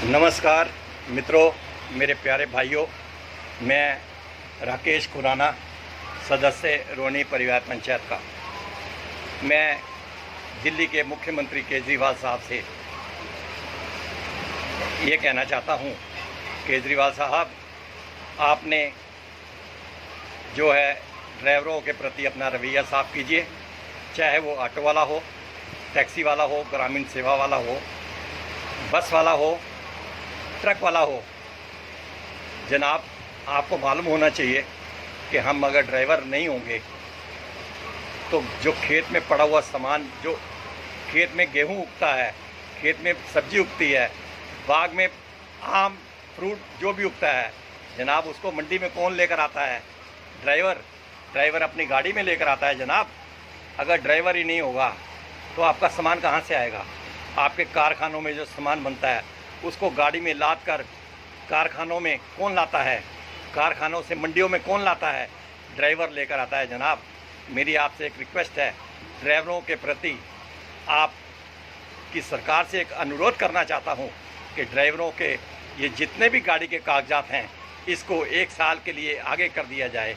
नमस्कार मित्रों, मेरे प्यारे भाइयों, मैं राकेश खुराना, सदस्य रोहिणी परिवार पंचायत का। मैं दिल्ली के मुख्यमंत्री केजरीवाल साहब से ये कहना चाहता हूँ, केजरीवाल साहब, आपने जो है ड्राइवरों के प्रति अपना रवैया साफ कीजिए। चाहे वो ऑटो वाला हो, टैक्सी वाला हो, ग्रामीण सेवा वाला हो, बस वाला हो, ट्रक वाला हो। जनाब, आपको मालूम होना चाहिए कि हम अगर ड्राइवर नहीं होंगे तो जो खेत में पड़ा हुआ सामान, जो खेत में गेहूं उगता है, खेत में सब्जी उगती है, बाग में आम फ्रूट जो भी उगता है, जनाब उसको मंडी में कौन लेकर आता है? ड्राइवर अपनी गाड़ी में लेकर आता है। जनाब, अगर ड्राइवर ही नहीं होगा तो आपका सामान कहाँ से आएगा? आपके कारखानों में जो सामान बनता है उसको गाड़ी में लाद कर कारखानों में कौन लाता है? कारखानों से मंडियों में कौन लाता है? ड्राइवर लेकर आता है। जनाब, मेरी आपसे एक रिक्वेस्ट है, ड्राइवरों के प्रति आपकी सरकार से एक अनुरोध करना चाहता हूं कि ड्राइवरों के ये जितने भी गाड़ी के कागजात हैं इसको 1 साल के लिए आगे कर दिया जाए।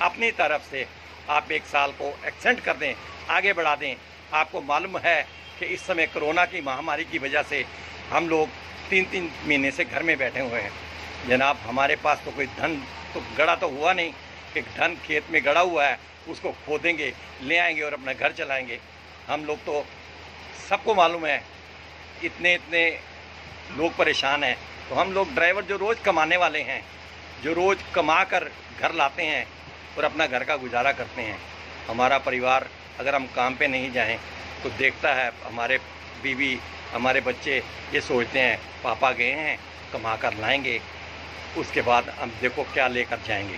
अपनी तरफ से आप 1 साल को एक्सटेंड कर दें, आगे बढ़ा दें। आपको मालूम है कि इस समय कोरोना की महामारी की वजह से हम लोग 3-3 महीने से घर में बैठे हुए हैं। जनाब, हमारे पास तो कोई धन तो गड़ा तो हुआ नहीं कि धन खेत में गड़ा हुआ है उसको खोदेंगे, ले आएंगे और अपना घर चलाएंगे। हम लोग तो, सबको मालूम है, इतने लोग परेशान हैं। तो हम लोग ड्राइवर जो रोज़ कमाने वाले हैं, जो रोज़ कमा कर घर लाते हैं और अपना घर का गुजारा करते हैं, हमारा परिवार अगर हम काम पे नहीं जाएं तो देखता है हमारे बीवी, हमारे बच्चे ये सोचते हैं पापा गए हैं, कमा कर लाएंगे, उसके बाद हम देखो क्या लेकर जाएंगे।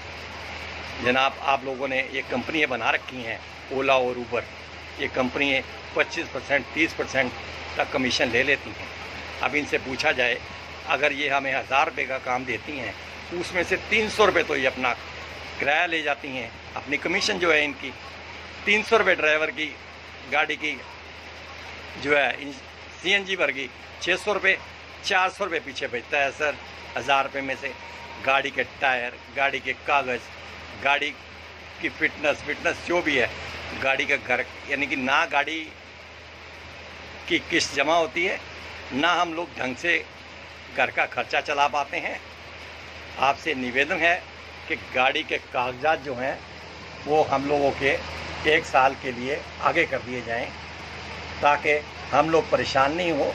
जनाब, आप लोगों ने ये कंपनियां बना रखी हैं, ओला और ऊबर। ये कंपनियां 25%, 30% तक कमीशन ले लेती हैं। अब इनसे पूछा जाए, अगर ये हमें 1000 रुपये का काम देती हैं, उसमें से 300 रुपये तो ये अपना किराया ले जाती हैं। अपनी कमीशन जो है इनकी 300 रुपये ड्राइवर की गाड़ी की जो है CNG वर्गी 600 रुपये, 400 रुपये पीछे बचता है सर। 1000 रुपये में से गाड़ी के टायर, गाड़ी के कागज़, गाड़ी की फिटनेस जो भी है, गाड़ी का घर, यानी कि ना गाड़ी की किस्त जमा होती है, ना हम लोग ढंग से घर का खर्चा चला पाते हैं। आपसे निवेदन है कि गाड़ी के कागजात जो हैं वो हम लोगों के 1 साल के लिए आगे कर दिए जाएं, ताकि हम लोग परेशान नहीं हो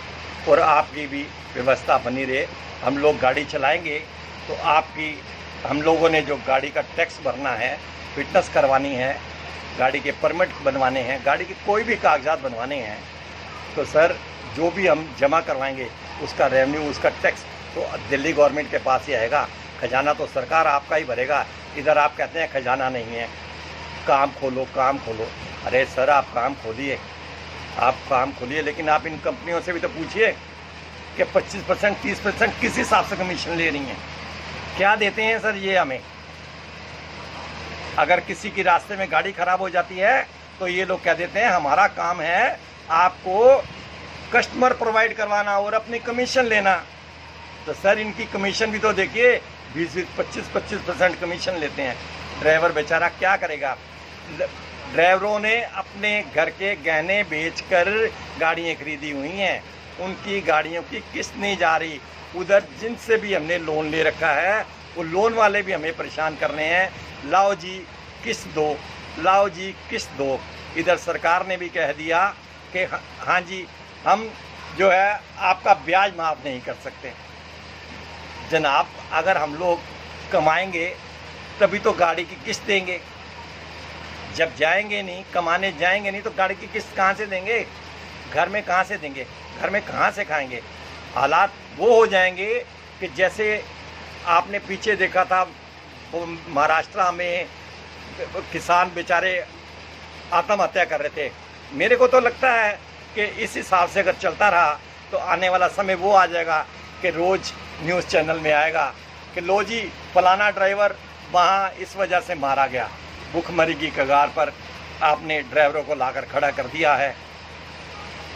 और आपकी भी व्यवस्था बनी रहे। हम लोग गाड़ी चलाएंगे तो आपकी, हम लोगों ने जो गाड़ी का टैक्स भरना है, फिटनेस करवानी है, गाड़ी के परमिट बनवाने हैं, गाड़ी के कोई भी कागजात बनवाने हैं, तो सर जो भी हम जमा करवाएंगे उसका रेवेन्यू, उसका टैक्स तो दिल्ली गवर्नमेंट के पास ही आएगा। खजाना तो सरकार आपका ही भरेगा। इधर आप कहते हैं खजाना नहीं है, काम खोलो, काम खोलो। अरे सर, आप काम खोलिए, आप काम खोलिए, लेकिन आप इन कंपनियों से भी तो पूछिए कि 25%, 30% किस हिसाब से कमीशन ले रही हैं, क्या देते हैं सर ये हमें? अगर किसी की रास्ते में गाड़ी खराब हो जाती है तो ये लोग कह देते हैं हमारा काम है आपको कस्टमर प्रोवाइड करवाना और अपनी कमीशन लेना। तो सर, इनकी कमीशन भी तो देखिए, 20-25% कमीशन लेते हैं। ड्राइवर बेचारा क्या करेगा? ड्राइवरों ने अपने घर के गहने बेचकर गाड़ियाँ खरीदी हुई हैं, उनकी गाड़ियों की किस्त नहीं जा रही। उधर जिनसे भी हमने लोन ले रखा है वो लोन वाले भी हमें परेशान कर रहे हैं, लाओ जी किस्त दो, लाओ जी किस्त दो। इधर सरकार ने भी कह दिया कि हाँ जी, हम जो है आपका ब्याज माफ़ नहीं कर सकते। जनाब, अगर हम लोग कमाएंगे तभी तो गाड़ी की किस्त देंगे। जब जाएंगे नहीं, कमाने जाएंगे नहीं, तो गाड़ी की किस्त कहाँ से देंगे? घर में कहाँ से देंगे? घर में कहाँ से खाएंगे? हालात वो हो जाएंगे कि जैसे आपने पीछे देखा था, वो महाराष्ट्र में किसान बेचारे आत्महत्या कर रहे थे। मेरे को तो लगता है कि इस हिसाब से अगर चलता रहा तो आने वाला समय वो आ जाएगा कि रोज़ न्यूज़ चैनल में आएगा कि लो जी, फलाना ड्राइवर वहाँ इस वजह से मारा गया। भूखमरी की कगार पर आपने ड्राइवरों को लाकर खड़ा कर दिया है।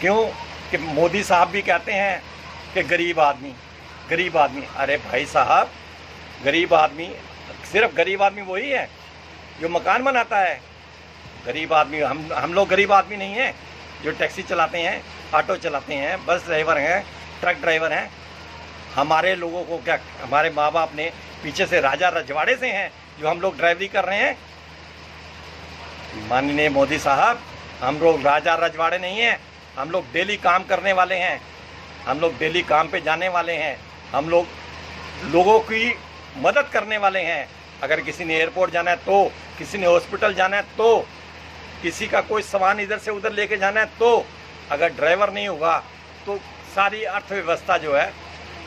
क्यों? कि मोदी साहब भी कहते हैं कि गरीब आदमी, गरीब आदमी, अरे भाई साहब, गरीब आदमी, सिर्फ गरीब आदमी वही है जो मकान बनाता है। गरीब आदमी, हम लोग गरीब आदमी नहीं हैं जो टैक्सी चलाते हैं, ऑटो चलाते हैं, बस ड्राइवर हैं, ट्रक ड्राइवर हैं। हमारे लोगों को क्या, हमारे माँ बाप ने पीछे से राजा रजवाड़े से हैं जो हम लोग ड्राइवरी कर रहे हैं। माननीय मोदी साहब, हम लोग राजा रजवाड़े नहीं हैं, हम लोग डेली काम करने वाले हैं, हम लोग डेली काम पे जाने वाले हैं, हम लोग लोगों की मदद करने वाले हैं। अगर किसी ने एयरपोर्ट जाना है तो, किसी ने हॉस्पिटल जाना है तो, किसी का कोई सामान इधर से उधर लेके जाना है तो, अगर ड्राइवर नहीं होगा तो सारी अर्थव्यवस्था जो है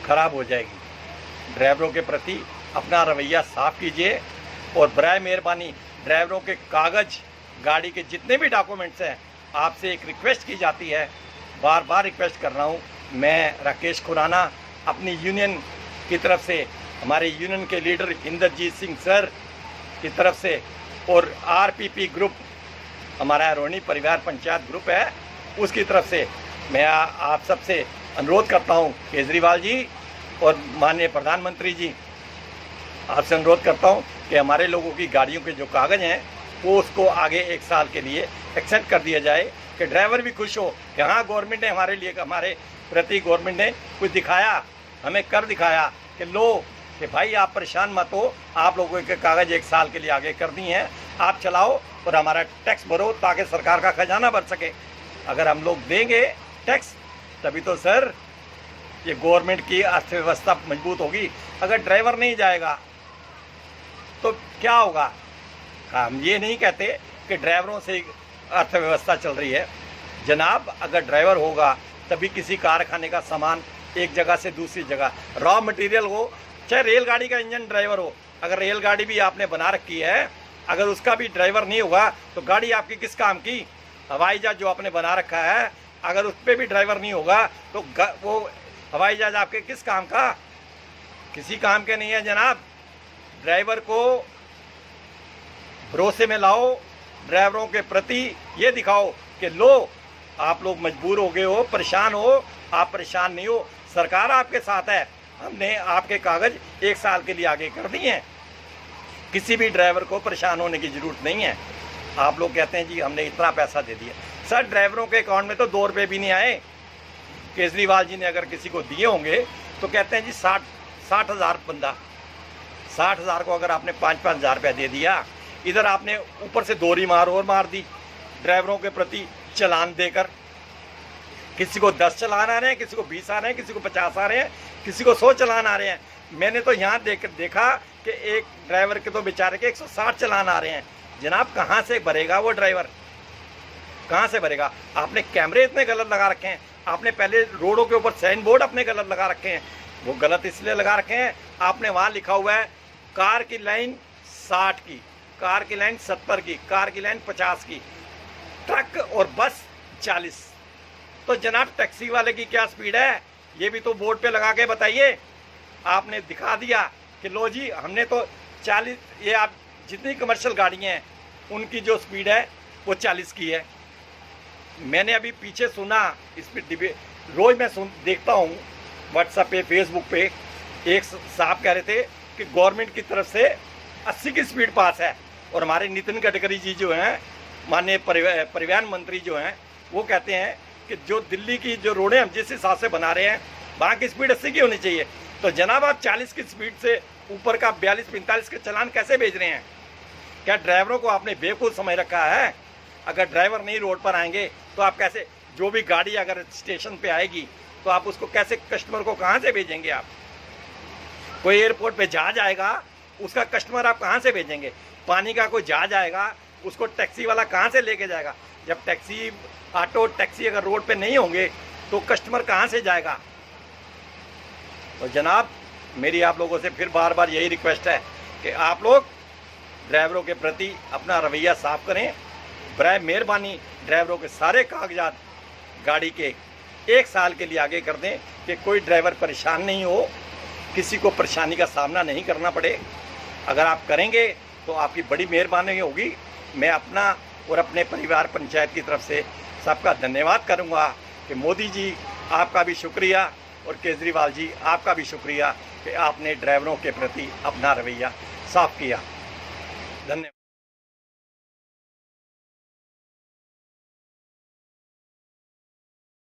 खराब हो जाएगी। ड्राइवरों के प्रति अपना रवैया साफ कीजिए और बराए मेहरबानी ड्राइवरों के कागज़, गाड़ी के जितने भी डॉक्यूमेंट्स हैं, आपसे एक रिक्वेस्ट की जाती है, बार बार रिक्वेस्ट कर रहा हूँ। मैं राकेश खुराना अपनी यूनियन की तरफ से, हमारे यूनियन के लीडर इंद्रजीत सिंह सर की तरफ से और आरपीपी ग्रुप, हमारा रोहिणी परिवार पंचायत ग्रुप है, उसकी तरफ से मैं आप सबसे अनुरोध करता हूं, केजरीवाल जी और माननीय प्रधानमंत्री जी, आपसे अनुरोध करता हूं कि हमारे लोगों की गाड़ियों के जो कागज़ हैं वो उसको आगे 1 साल के लिए एक्सटेंड कर दिया जाए कि ड्राइवर भी खुश हो कि हाँ, गवर्नमेंट ने हमारे लिए, हमारे प्रति गवर्नमेंट ने कुछ दिखाया, हमें कर दिखाया कि लो कि भाई आप परेशान मत हो, आप लोगों के कागज़ 1 साल के लिए आगे कर दिए हैं, आप चलाओ और हमारा टैक्स भरो ताकि सरकार का खजाना भर सके। अगर हम लोग देंगे टैक्स तभी तो सर ये गवर्नमेंट की अर्थव्यवस्था मजबूत होगी। अगर ड्राइवर नहीं जाएगा तो क्या होगा? हम ये नहीं कहते कि ड्राइवरों से अर्थव्यवस्था चल रही है जनाब। अगर ड्राइवर होगा तभी किसी कारखाने का सामान एक जगह से दूसरी जगह, रॉ मटेरियल हो, चाहे रेलगाड़ी का इंजन ड्राइवर हो, अगर रेलगाड़ी भी आपने बना रखी है, अगर उसका भी ड्राइवर नहीं होगा तो गाड़ी आपकी किस काम की? हवाई जहाज जो आपने बना रखा है, अगर उस पर भी ड्राइवर नहीं होगा तो वो हवाई जहाज आपके किस काम का? किसी काम के नहीं है जनाब। ड्राइवर को भरोसे में लाओ, ड्राइवरों के प्रति ये दिखाओ कि लो आप लोग मजबूर हो गए हो, परेशान हो, आप परेशान नहीं हो, सरकार आपके साथ है, हमने आपके कागज़ 1 साल के लिए आगे कर दिए हैं। किसी भी ड्राइवर को परेशान होने की ज़रूरत नहीं है। आप लोग कहते हैं जी हमने इतना पैसा दे दिया, सर ड्राइवरों के अकाउंट में तो 2 रुपये भी नहीं आए। केजरीवाल जी ने अगर किसी को दिए होंगे तो कहते हैं जी 60,000 बंदा, 60,000 को अगर आपने 5-5 हज़ार रुपया दे दिया, इधर आपने ऊपर से दोहरी मार और मार दी ड्राइवरों के प्रति चालान देकर। किसी को 10 चालान आ रहे हैं, किसी को 20 आ रहे हैं, किसी को 50 आ रहे हैं, किसी को 100 चालान आ रहे हैं। मैंने तो यहाँ देखा कि एक ड्राइवर के तो बेचारे के 160 चालान आ रहे हैं। जनाब कहाँ से भरेगा वो ड्राइवर, कहाँ से भरेगा? आपने कैमरे इतने गलत लगा रखे हैं, आपने पहले रोडों के ऊपर साइन बोर्ड अपने गलत लगा रखे हैं। वो गलत इसलिए लगा रखे हैं, आपने वहाँ लिखा हुआ है कार की लाइन 60 की, कार की लाइन 70 की, कार की लाइन 50 की, ट्रक और बस 40। तो जनाब टैक्सी वाले की क्या स्पीड है ये भी तो बोर्ड पे लगा के बताइए। आपने दिखा दिया कि लो जी हमने तो 40, ये आप जितनी कमर्शियल गाड़ियाँ हैं उनकी जो स्पीड है वो 40 की है। मैंने अभी पीछे सुना, इस पर डिबेट रोज़ मैं देखता हूँ व्हाट्सएप पे, फेसबुक पे, एक साहब कह रहे थे कि गवर्नमेंट की तरफ से 80 की स्पीड पास है, और हमारे नितिन गडकरी जी जो हैं, माननीय परिवहन मंत्री जो हैं, वो कहते हैं कि जो दिल्ली की जो रोडें हम जिस हिसाब से बना रहे हैं वहाँ की स्पीड 80 की होनी चाहिए। तो जनाब आप 40 की स्पीड से ऊपर का 42-45 के चालान कैसे भेज रहे हैं? क्या ड्राइवरों को आपने बेवकूफ़ समझ रखा है? अगर ड्राइवर नहीं रोड पर आएंगे तो आप कैसे, जो भी गाड़ी अगर स्टेशन पे आएगी तो आप उसको कैसे, कस्टमर को कहाँ से भेजेंगे? आप कोई एयरपोर्ट पे जहाज आएगा, उसका कस्टमर आप कहाँ से भेजेंगे? पानी का कोई जहाज आएगा, उसको टैक्सी वाला कहाँ से लेके जाएगा? जब टैक्सी, ऑटो, टैक्सी अगर रोड पे नहीं होंगे तो कस्टमर कहाँ से जाएगा? तो जनाब मेरी आप लोगों से फिर बार बार यही रिक्वेस्ट है कि आप लोग ड्राइवरों के प्रति अपना रवैया साफ करें। बराए मेहरबानी ड्राइवरों के सारे कागजात गाड़ी के 1 साल के लिए आगे कर दें कि कोई ड्राइवर परेशान नहीं हो, किसी को परेशानी का सामना नहीं करना पड़े। अगर आप करेंगे तो आपकी बड़ी मेहरबानी होगी। मैं अपना और अपने परिवार पंचायत की तरफ से सबका धन्यवाद करूंगा कि मोदी जी आपका भी शुक्रिया, और केजरीवाल जी आपका भी शुक्रिया कि आपने ड्राइवरों के प्रति अपना रवैया साफ किया। धन्यवाद।